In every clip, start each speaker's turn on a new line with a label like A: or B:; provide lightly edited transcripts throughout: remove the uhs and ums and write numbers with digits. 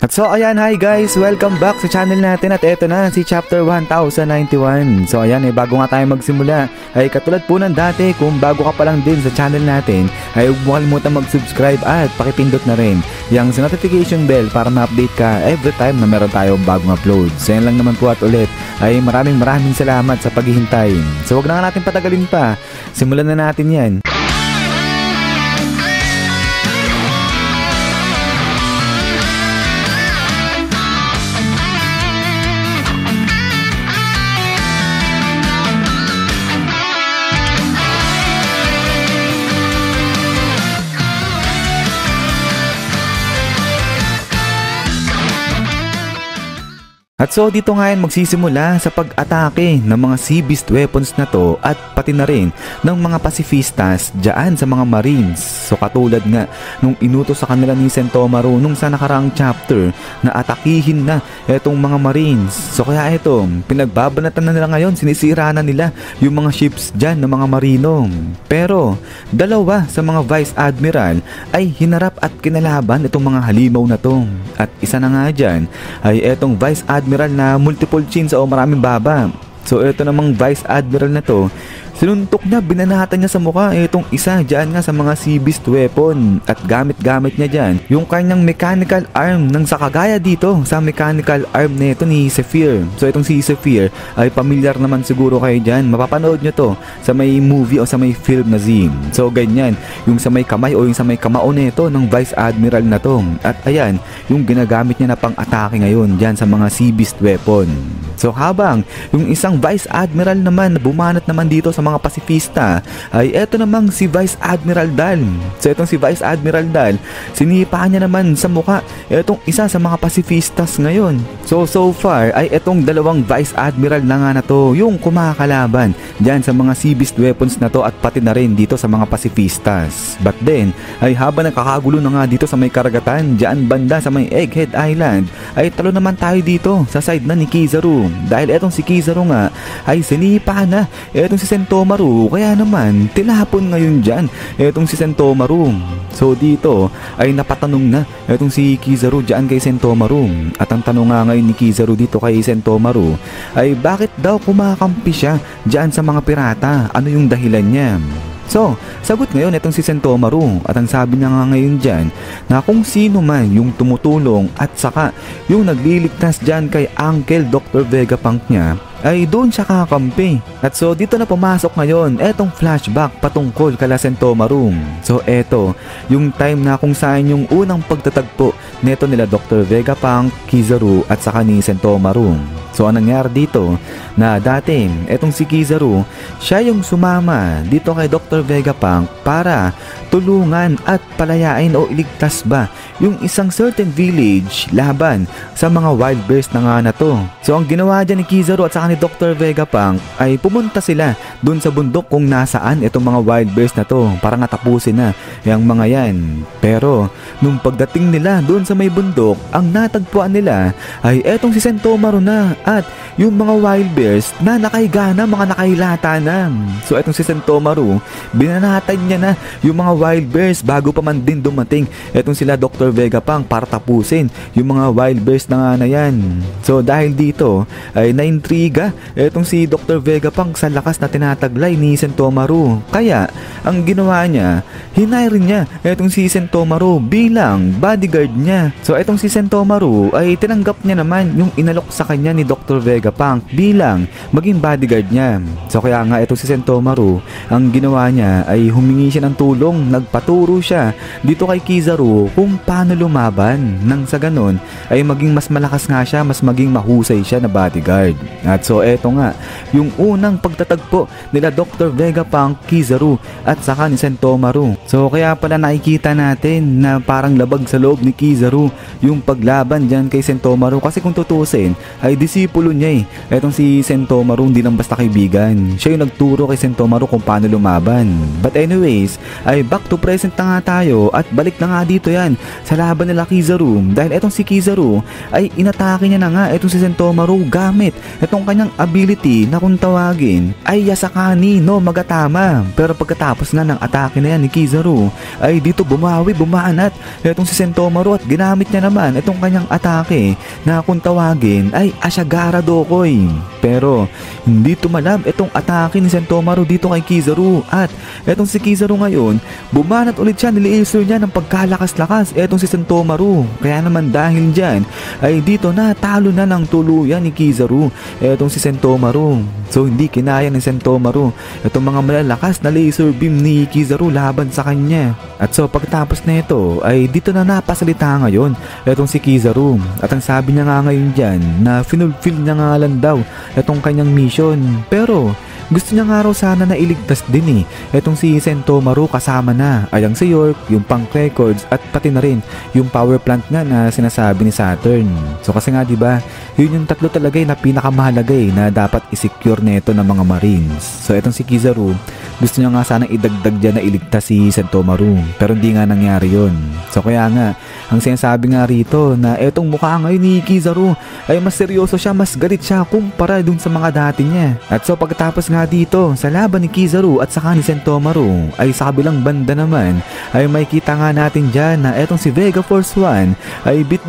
A: At so ayan, hi guys, welcome back sa channel natin at eto na si chapter 1091. So ayan, bago nga tayo magsimula ay katulad po ng dati, kung bago ka pa lang din sa channel natin ay huwag mo kalimutan mag-subscribe at pakipindot na rin yung sa notification bell para ma-update ka every time na meron tayong bagong upload. So yan lang naman po at ulit ay maraming salamat sa paghihintay. So huwag na nga natin patagalin pa, simulan na natin yan. At so dito nga yan magsisimula sa pag-atake ng mga sea beast weapons na to at pati na rin ng mga pacifistas dyan sa mga marines. So katulad nga nung inutos sa kanila ni Sentomaru nung sa nakaraang chapter na atakihin na etong mga marines. So kaya ito, pinagbabanatan na nila ngayon, sinisira na nila yung mga ships dyan ng mga marino. Pero dalawa sa mga vice admiral ay hinarap at kinalaban itong mga halimaw na to. At isa na nga dyan ay etong vice admiral na multiple chins o maraming baba. So ito namang vice admiral na to, sinuntok na, binanatan niya sa mukha itong isa dyan nga sa mga sea beast weapon at gamit niya dyan yung kanyang mechanical arm ng sakagaya dito sa mechanical arm nito ni Zephyr. So itong si Zephyr ay familiar naman siguro kayo dyan, mapapanood nyo to sa may movie o sa may film na Zim. So ganyan, yung sa may kamay o yung sa may kamao nito ng vice admiral na to. At ayan, yung ginagamit niya na pang atake ngayon dyan sa mga sea beast weapon. So habang yung isang vice admiral naman bumanat naman dito sa mga pasifista ay eto namang si Vice Admiral Dal. So etong si Vice Admiral Dal, sinipa niya naman sa mukha etong isa sa mga pasifistas ngayon. So far ay etong dalawang Vice Admiral na nga na to yung kumakalaban dyan sa mga sea beast weapons na to at pati na rin dito sa mga pasifistas. But then ay habang nakakagulo na nga dito sa may karagatan dyan banda sa may Egghead Island ay talo naman tayo dito sa side na ni Kizaru. Dahil etong si Kizaru nga ay sinipa na etong si Sentomaru, kaya naman tinapon ngayon dyan etong si Sentomaru. So dito ay napatanong na etong si Kizaru dyan kay Sentomaru. At ang tanong nga ngayon ni Kizaru dito kay Sentomaru ay bakit daw kumakampi siya dyan sa mga pirata? Ano yung dahilan niya? So, sagot ngayon itong si Sentomaru at ang sabi niya nga ngayon dyan na kung sino man yung tumutulong at saka yung nagliligtas dyan kay Uncle Dr. Vegapunk niya ay doon siya kakampi. At so dito na pumasok ngayon etong flashback patungkol kala Sentomaru. So eto, yung time na kung saan yung unang pagtatagpo neto nila Dr. Vegapunk, Kizaru at saka ni Sentomaru. So anong nangyari dito na dati etong si Kizaru, siya yung sumama dito kay Dr. Vegapunk para tulungan at palayain o iligtas ba yung isang certain village laban sa mga wild beasts na nga na to. So ang ginawa dyan ni Kizaru at saka ni Dr. Vegapunk ay pumunta sila dun sa bundok kung nasaan itong mga wild beasts na to para nga tapusin na yung mga yan. Pero nung pagdating nila dun sa may bundok, ang natagpuan nila ay etong si Sentomaru na at yung mga wild bears na nakahiga na, mga nakahilata na. So etong si Sentomaru, binanatan niya na yung mga wild bears bago pa man din dumating etong sila Dr. Vegapunk para tapusin yung mga wild bears na nga na yan. So dahil dito ay naintriga etong si Dr. Vegapunk sa lakas na tinataglay ni Sentomaru. Kaya ang ginawa niya, hinire niya etong si Sentomaru bilang bodyguard niya. So etong si Sentomaru ay tinanggap niya naman yung inalok sa kanya ni Dr. Vegapunk bilang maging bodyguard niya. So kaya nga etong si Sentomaru, ang ginawa niya ay humingi siya ng tulong, nagpaturo siya dito kay Kizaru kung paano lumaban nang sa ganun ay maging mas malakas nga siya, mas maging mahusay siya na bodyguard. At so eto nga yung unang pagtatagpo nila Dr. Vegapunk, Kizaru at saka ni Sentomaru. So kaya pala nakikita natin na parang labag sa loob ni Kizaru yung paglaban dyan kay Sentomaru kasi kung tutusin ay disipulo niya Etong si Sentomaru hindi lang basta kaibigan. Siya yung nagturo kay Sentomaru kung paano lumaban. But anyways, ay back to present na nga tayo at balik na nga dito yan sa laban nila Kizaru. Dahil etong si Kizaru ay inatake niya na nga etong si Sentomaru gamit etong kanyang ability na kung tawagin ay Yasakani no Magatama. Pero pagkatapos nga ng atake na yan ni Kizaru ay dito bumaanat etong si Sentomaru at ginamit niya naman etong kanyang atake na kung tawagin ay Ashigara Dokoi. Pero hindi tumalab etong atake ni Sentomaru dito kay Kizaru at etong si Kizaru ngayon bumanat ulit siya, niliiso niya ng pagkalakas-lakas etong si Sentomaru. Kaya naman dahil dyan ay dito na talo na ng tuluyan ni Kizaru etong si Sentomaru. So hindi kinaya ni Sentomaru etong mga malalakas na laser beam ni Kizaru laban sa kanya. At so pagkatapos na ito ay dito na napasalita ngayon etong si Kizaru. At ang sabi niya nga ngayon dyan na finulfill niya nga lang daw etong kanyang mission. Pero gusto niya nga raw sana na iligtas din etong si Sentomaru kasama na ayang si York, yung Punk Records at pati na rin yung power plant nga na sinasabi ni Saturn. So kasi nga diba, yun yung tatlo talaga na pinakamahalaga na dapat isecure nito ng mga Marines. So etong si Kizaru, gusto niya nga sana idagdag dyan na iligtas si Sentomaru. Pero hindi nga nangyari yun. So kaya nga, ang sinasabi nga rito na etong mukha ngayon ni Kizaru ay mas seryoso siya, mas galit siya kumpara dun sa mga dati niya. At so pagkatapos nga dito sa laban ni Kizaru at saka ni Sentomaru ay sa kabilang banda naman ay may kita nga natin dyan na etong si Vega Force 1 ay bit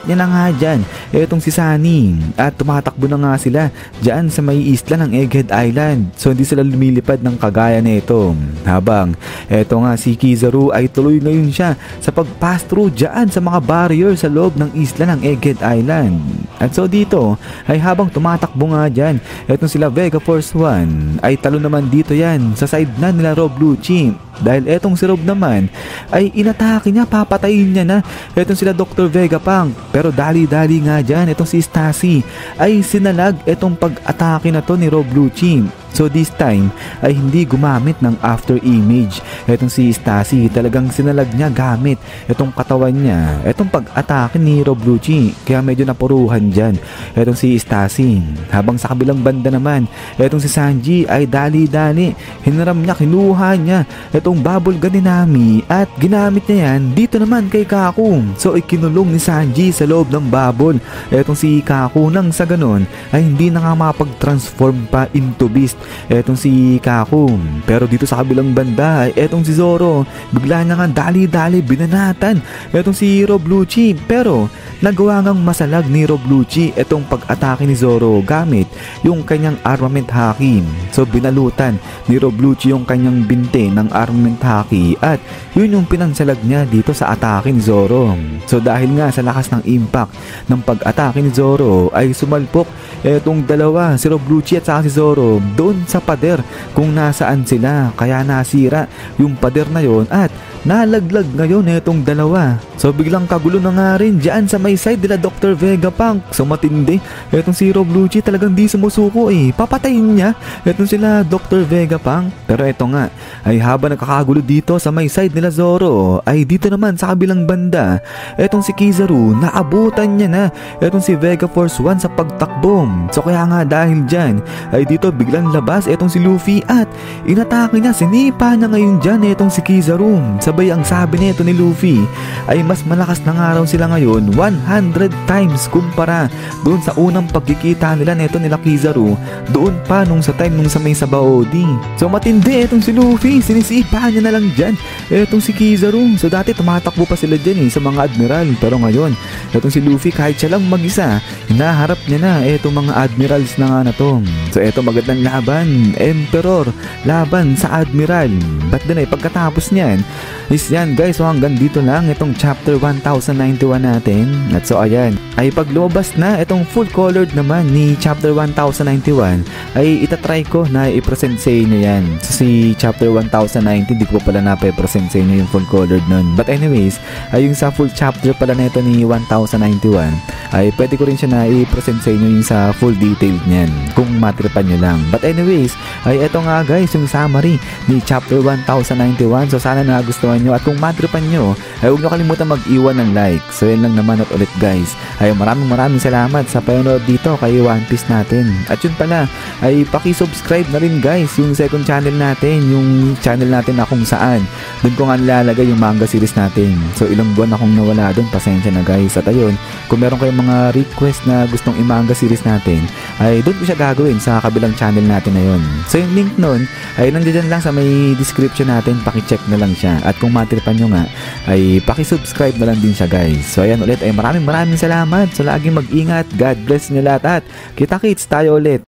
A: niya na nga dyan etong si Sunny at tumatakbo na nga sila dyan sa may isla ng Egghead Island. So hindi sila lumilipad ng kagaya nito habang eto nga si Kizaru ay tuloy ngayon siya sa pag-pass through dyan sa mga barrier sa loob ng isla ng Egghead Island. At so dito ay habang tumatakbo nga dyan etong sila Vega Force 1 ay talo naman dito yan sa side na nila Rob Lucci. Dahil etong si Rob naman ay inatake niya, papatayin niya na etong sila Dr. Vegapunk. Pero dali-dali nga dyan etong si Stacy ay sinalag etong pag-atake na to ni Rob Lucci. So this time ay hindi gumamit ng after image etong si Stacy, talagang sinalag niya gamit etong katawan niya etong pag-atake ni Rob Lucci. Kaya medyo napuruhan dyan etong si Stacy. Habang sa kabilang banda naman etong si Sanji ay dali-dali hinaram niya, kinuha niya etong bubble gun ni Nami at ginamit niya yan dito naman kay Kaku. So ikinulong ni Sanji sa loob ng bubble etong si Kaku, nang sa ganon ay hindi na nga makapag-transform pa into beast etong si Kaku. Pero dito sa kabilang banda ay etong si Zoro, bigla na nga dali-dali binanatan etong si Rob Lucci. Pero nagawa ngang masalag ni Rob Lucci etong pag-atake ni Zoro gamit yung kanyang armament haki. So binalutan ni Rob Lucci yung kanyang binte ng armament haki at yun yung pinansalag niya dito sa atake ni Zoro. So dahil nga sa lakas ng impact ng pag-atake ni Zoro ay sumalpok etong dalawa, si Rob Lucci at saka si Zoro, doon sa pader kung nasaan sila. Kaya nasira yung pader na yon at nalaglag ngayon etong dalawa. So biglang kagulo na nga rin dyan sa may side nila Dr. Vegapunk. So matindi etong si Rob Lucci, talagang di sumusuko papatayin niya etong sila Dr. Vegapunk. Pero eto nga ay habang nakakagulo dito sa may side nila Zoro ay dito naman sa kabilang banda etong si Kizaru, naabutan niya na etong si Vega Force 1 sa pagtakbo. So kaya nga dahil dyan ay dito biglang labas etong si Luffy at inatake niya, sinipa na ngayon dyan etong si Kizaru. Sabay ang sabi nito ni Luffy ay mas malakas na nga raw sila ngayon 100 times kumpara doon sa unang pagkikita nila neto nila Kizaru doon pa nung sa time nung sa may Sabaody. So matindi etong si Luffy, sinisipa niya na lang dyan etong si Kizaru. So dati tumatakbo pa sila dyan sa mga admiral, pero ngayon etong si Luffy kahit siya lang mag-isa, hinaharap niya na etong mga admirals na nga na to. So eto magandang laban, Emperor laban sa Admiral. But then pagkatapos niyan is yan guys, so hanggang dito lang itong chapter 1091 natin. At so ayan, ay pag lumabas na itong full colored naman ni chapter 1091 ay itatry ko na i-present sa inyo yan. So si chapter 1090 di ko pala na-present sa inyo yung full colored nun. But anyways, ay yung sa full chapter pala na ito ni 1091 ay pwede ko rin siya na i-present sa inyo yung sa full detailed niyan kung matripan nyo lang. But anyways, ay eto nga guys yung summary ni chapter 1091. So sana nagustuhan nyo, at kung madripan nyo ay huwag nyo kalimutan mag-iwan ng like. So yan lang naman, at ulit guys ay maraming salamat sa panonood dito kay One Piece natin. At yun pala ay paki-subscribe na rin guys yung second channel natin, yung channel natin na kung saan doon ko nga nilalagay yung manga series natin. So ilang buwan akong nawala doon, pasensya na guys. At ayun, kung meron kayong mga request na gustong i-manga series natin ay doon ko siya gagawin sa kabilang channel natin na yun. So yung link nun ay nandiyan lang sa may description natin, paki-check na lang siya. At kung matripan nyo nga ay paki-subscribe na lang din siya guys. So ayan ulit, ay maraming salamat. So laging mag-ingat, God bless nyo lahat, at kita-kits tayo ulit.